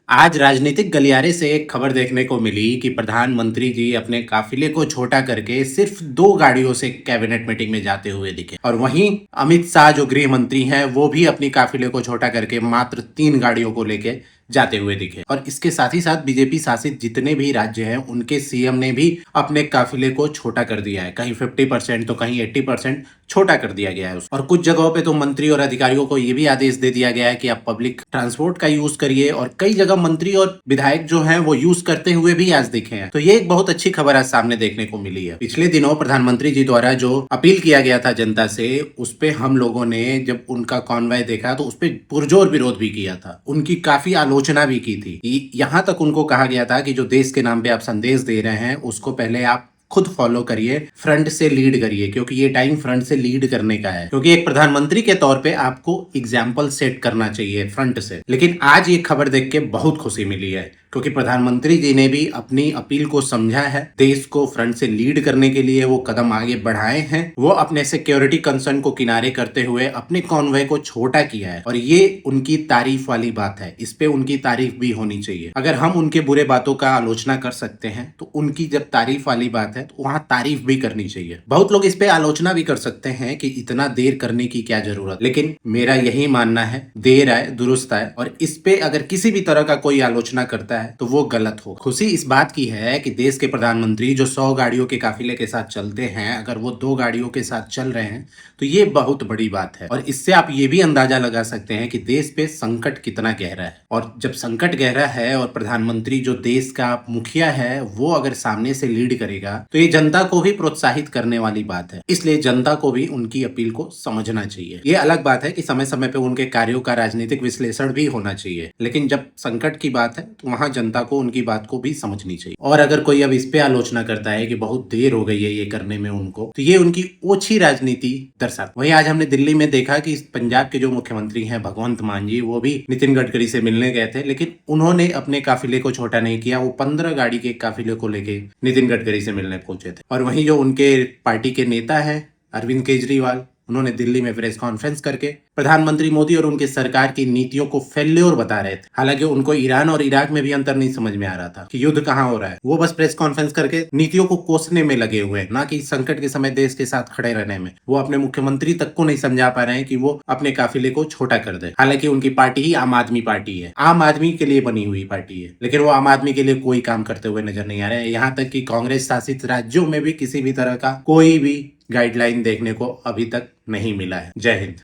आज राजनीतिक गलियारे से एक खबर देखने को मिली कि प्रधानमंत्री जी अपने काफिले को छोटा करके सिर्फ 2 गाड़ियों से कैबिनेट मीटिंग में जाते हुए दिखे और वहीं अमित शाह जो गृह मंत्री हैं वो भी अपनी काफिले को छोटा करके मात्र 3 गाड़ियों को लेके जाते हुए दिखे। और इसके साथ ही साथ बीजेपी शासित जितने भी राज्य हैं उनके सीएम ने भी अपने काफिले को छोटा कर दिया है, कहीं 50% तो कहीं 80% छोटा कर दिया गया है और कुछ जगहों पे तो मंत्री और अधिकारियों को ये भी आदेश दे दिया गया है कि आप पब्लिक ट्रांसपोर्ट का यूज करिए। और कई जगह मंत्री और विधायक जो हैं वो यूज करते हुए भी आज दिखे हैं। तो ये एक बहुत अच्छी खबर आज सामने देखने को मिली है। पिछले दिनों प्रधानमंत्री जी द्वारा जो अपील किया गया था जनता से, उस पे हम लोगों ने जब उनका कॉन्वॉय देखा तो उस पर पुरजोर विरोध भी किया था, उनकी काफी आलोचना भी की थी। यहाँ तक उनको कहा गया था कि जो देश के नाम पे आप संदेश दे रहे हैं उसको पहले आप खुद फॉलो करिए, फ्रंट से लीड करिए, क्योंकि ये टाइम फ्रंट से लीड करने का है। क्योंकि एक प्रधानमंत्री के तौर पे आपको एग्जाम्पल सेट करना चाहिए फ्रंट से। लेकिन आज ये खबर देख के बहुत खुशी मिली है क्योंकि प्रधानमंत्री जी ने भी अपनी अपील को समझा है, देश को फ्रंट से लीड करने के लिए वो कदम आगे बढ़ाए हैं। वो अपने सिक्योरिटी कंसर्न को किनारे करते हुए अपने कॉन्वॉय को छोटा किया है और ये उनकी तारीफ वाली बात है। इस पे उनकी तारीफ भी होनी चाहिए। अगर हम उनके बुरे बातों का आलोचना कर सकते हैं तो उनकी जब तारीफ वाली बात है तो वहां तारीफ भी करनी चाहिए। बहुत लोग इस पे आलोचना भी कर सकते हैं कि इतना देर करने की क्या जरूरत, लेकिन मेरा यही मानना है, देर आए दुरुस्त आए। और इस पे अगर किसी भी तरह का कोई आलोचना करता है तो वो गलत हो। खुशी इस बात की है कि देश के प्रधानमंत्री जो 100 गाड़ियों के काफिले के साथ चलते हैं, अगर वो 2 गाड़ियों के साथ चल रहे हैं तो ये बहुत बड़ी बात है। और इससे आप ये भी अंदाजा लगा सकते हैं कि देश पे संकट कितना गहरा है। और जब संकट गहरा है और प्रधानमंत्री जो देश का मुखिया है वो अगर सामने से लीड करेगा तो ये जनता को भी प्रोत्साहित करने वाली बात है। इसलिए जनता को भी उनकी अपील को समझना चाहिए। ये अलग बात है कि समय समय पे उनके कार्यों का राजनीतिक विश्लेषण भी होना चाहिए, लेकिन जब संकट की बात है तो वहां जनता को उनकी बात को भी समझनी चाहिए। और अगर कोई अब इस पे आलोचना करता है कि बहुत देर हो गई है ये करने में उनको, तो ये उनकी ओछी राजनीति दर्शाता। वहीं आज हमने दिल्ली में देखा कि पंजाब के जो मुख्यमंत्री हैं भगवंत मान जी, वो भी नितिन गडकरी से मिलने गए थे, लेकिन उन्होंने अपने काफिले को छोटा नहीं किया। वो 15 गाड़ी के काफिले को लेके नितिन गडकरी से मिलने पहुंचे थे। और वहीं जो उनके पार्टी के नेता है अरविंद केजरीवाल, उन्होंने दिल्ली में प्रेस कॉन्फ्रेंस करके प्रधानमंत्री मोदी और उनकी सरकार की नीतियों को फेल्योर बता रहे थे। हालांकि उनको ईरान और इराक में भी अंतर नहीं समझ में आ रहा था कि युद्ध कहां हो रहा है। वो बस प्रेस कॉन्फ्रेंस करके नीतियों को कोसने में लगे हुए हैं, ना कि संकट के समय देश के साथ खड़े रहने में। वो अपने मुख्यमंत्री तक को नहीं समझा पा रहे हैं कि वो अपने काफिले को छोटा कर दे। हालांकि उनकी पार्टी ही आम आदमी पार्टी है, आम आदमी के लिए बनी हुई पार्टी है, लेकिन वो आम आदमी के लिए कोई काम करते हुए नजर नहीं आ रहे हैं। यहाँ तक कि कांग्रेस शासित राज्यों में भी किसी भी तरह का कोई भी गाइडलाइन देखने को अभी तक नहीं मिला है। जय हिंद।